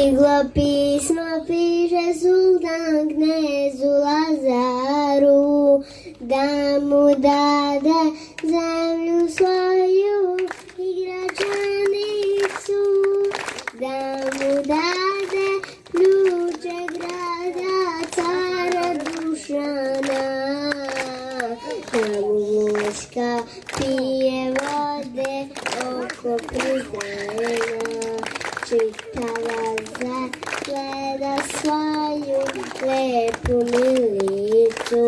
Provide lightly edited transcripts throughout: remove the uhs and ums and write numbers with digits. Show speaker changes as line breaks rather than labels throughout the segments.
Stiglo pismo, piše sultan knezu Lazaru, da mu dade zemlju svoju i građanicu, da mu dade ključe grada cara Dušana, da mu muška pije vode oko prizena, čitava zagleda svoju lepu milicu,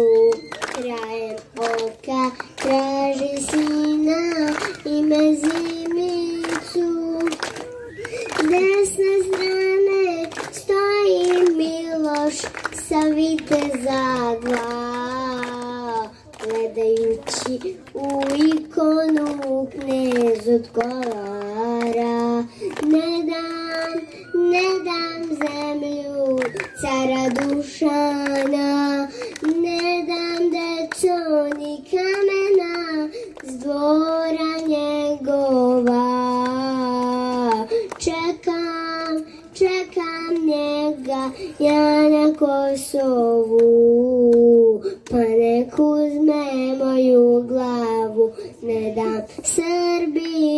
krajem oka traži sina ime Zimicu. S desne strane stoji Miloš sa viteza dva, gledajući u ikonu knez odgovara: ne dam zemlju cara Dušana, ne dam deco ni kamena s dvora njegova. Čekam njega ja na Kosovu, pa nek uzme moju glavu. Ne dam Srbiji